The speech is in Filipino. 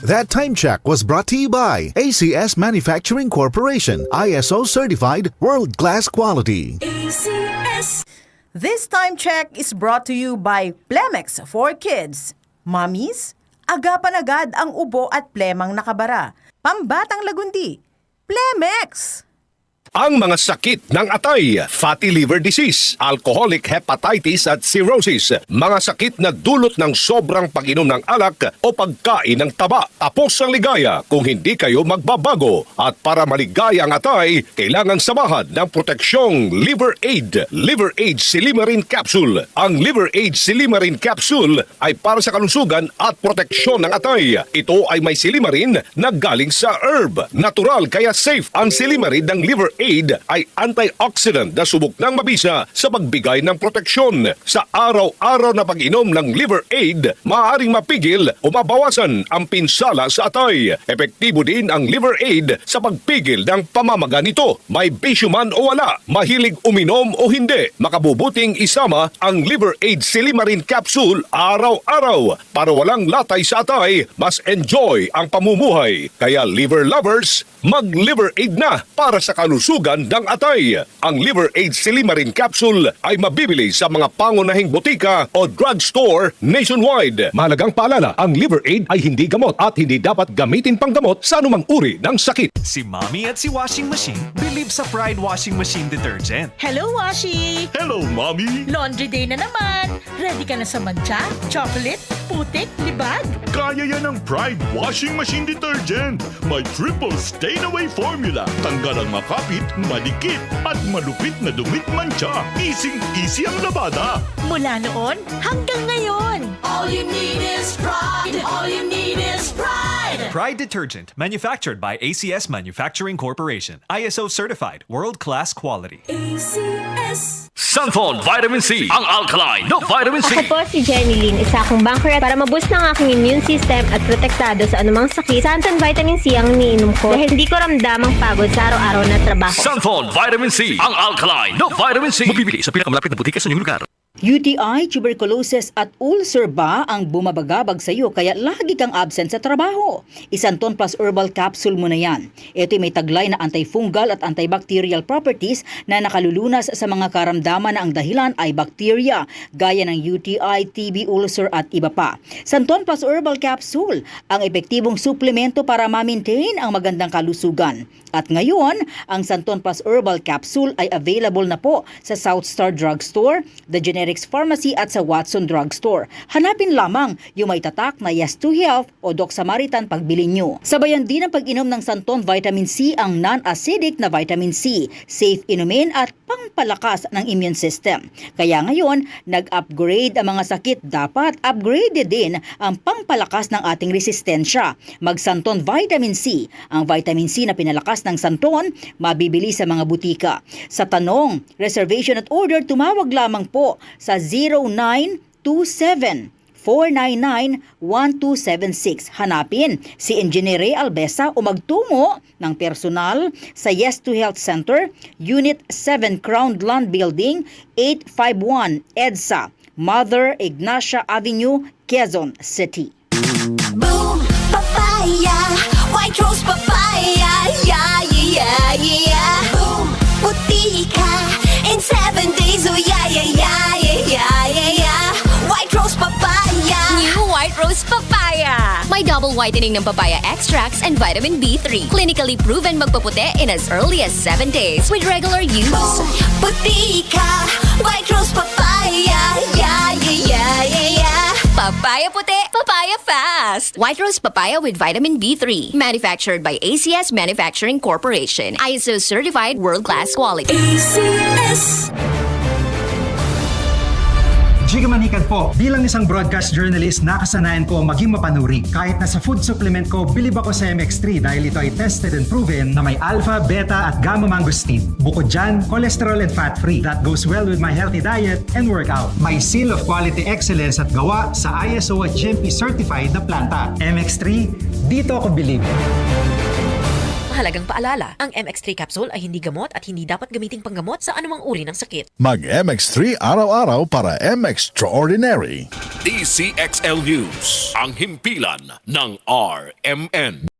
That time check was brought to you by ACS Manufacturing Corporation, ISO certified world-class quality. ACS. This time check is brought to you by Plemex for Kids. Mommies, agapan agad ang ubo at plemang nakabara. Pambatang lagundi, Plemex! Ang mga sakit ng atay, fatty liver disease, alcoholic hepatitis at cirrhosis, mga sakit na dulot ng sobrang pag-inom ng alak o pagkain ng taba. Tapos ang ligaya kung hindi kayo magbabago. At para maligaya ang atay, kailangan samahan ng proteksyong Liver Aid. Liver Aid Silimarin Capsule. Ang Liver Aid Silimarin Capsule ay para sa kalusugan at proteksyon ng atay. Ito ay may silimarin na galing sa herb. Natural kaya safe ang silimarin ng Liver Aid ay antioxidant na subok ng mabisa sa pagbigay ng proteksyon. Sa araw-araw na pag-inom ng Liver Aid, maaaring mapigil o mabawasan ang pinsala sa atay. Epektibo din ang Liver Aid sa pagpigil ng pamamaga nito. May bisyo man o wala, mahilig uminom o hindi, makabubuting isama ang Liver Aid Silimarin Capsule araw-araw. Para walang latay sa atay, mas enjoy ang pamumuhay. Kaya liver lovers, mag-Liver Aid na para sa kalusugan ng atay. Ang Liver Aid Silimarin Capsule ay mabibili sa mga pangunahing botika o drugstore nationwide. Mahalagang paalala, ang Liver Aid ay hindi gamot at hindi dapat gamitin pang gamot sa anumang uri ng sakit. Si Mommy at si Washing Machine believe sa Pride Washing Machine Detergent. Hello, Washi! Hello, Mommy! Laundry day na naman. Ready ka na sa mancha, chocolate, putik, libag? Kaya yan ng Pride Washing Machine Detergent. May triple stain-away formula. Tanggal ang makapit, malikit, at malupit na dumit mancha. Easy ang labada. Mula noon hanggang ngayon. All you need is pride. All you need is pride. Pride Detergent, manufactured by ACS Manufacturing Corporation. ISO certified, world-class quality. ACS. Santhol Vitamin C, ang alkaline no vitamin C. Ako po si Jenny Lynn, isa akong banker para maboost ng aking immune system at protektado sa anumang sakit. Santon Vitamin C ang iniinom ko dahil hindi ko ramdam ang pagod sa araw-araw na trabaho. Santhol Vitamin C, ang alkaline no vitamin C. Mabibili sa pinakamalapit na butika sa inyong lugar. UTI, tuberculosis at ulcer ba ang bumabagabag sa iyo kaya lagi kang absent sa trabaho? Isanton Plus Herbal Capsule mo na yan. Ito'y may taglay na antifungal at antibacterial properties na nakalulunas sa mga karamdaman na ang dahilan ay bacteria, gaya ng UTI, TB, ulcer at iba pa. Santon Plus Herbal Capsule, ang epektibong suplemento para ma-maintain ang magandang kalusugan. At ngayon, ang Santon Plus Herbal Capsule ay available na po sa South Star Drugstore, The Generics Pharmacy at sa Watson Drugstore. Hanapin lamang yung may tatak na Yes to Health o Doc Samaritan pagbili nyo. Sabayan din ang pag-inom ng Santon Vitamin C ang non-acidic na vitamin C, safe inumin at pangpalakas ng immune system. Kaya ngayon, nag-upgrade ang mga sakit, dapat upgraded din ang pangpalakas ng ating resistensya. Mag-Santon Vitamin C. Ang vitamin C na pinalakas ng Santon, mabibili sa mga butika. Sa tanong, reservation at order, tumawag lamang po sa 0927-499-1276. Hanapin si Engineer Ray Albesa o magtungo ng personal sa Yes to Health Center, Unit 7 Crown Land Building, 851 EDSA, Mother Ignacia Avenue, Quezon City. Boom, papaya, white rose papaya, yeah, yeah, yeah. Boom, puti ka in 7 days, oh yeah, yeah, yeah, yeah, yeah, yeah. White rose papaya. New White Rose Papaya. May double whitening ng papaya extracts and vitamin B3. Clinically proven magpaputi in as early as 7 days with regular use. Boom, puti ka, white rose papaya, yeah, yeah, yeah, yeah, yeah. Papaya puti, papaya fast. White Rose Papaya with vitamin B3. Manufactured by ACS Manufacturing Corporation. ISO certified world-class quality. ACS. Jiga Manikan po, bilang isang broadcast journalist, nakasanayan ko maging mapanuri. Kahit na sa food supplement ko, bilib ako sa MX3 dahil ito ay tested and proven na may alpha, beta at gamma mangosteen. Bukod dyan, cholesterol and fat-free. That goes well with my healthy diet and workout. May seal of quality excellence at gawa sa ISO at GMP certified na planta. MX3, dito ako bilib. Mahalagang paalala, ang MX3 capsule ay hindi gamot at hindi dapat gamiting panggamot sa anumang uri ng sakit. Mag-MX3 araw-araw para MX-Extraordinary. DCXL News, ang himpilan ng RMN.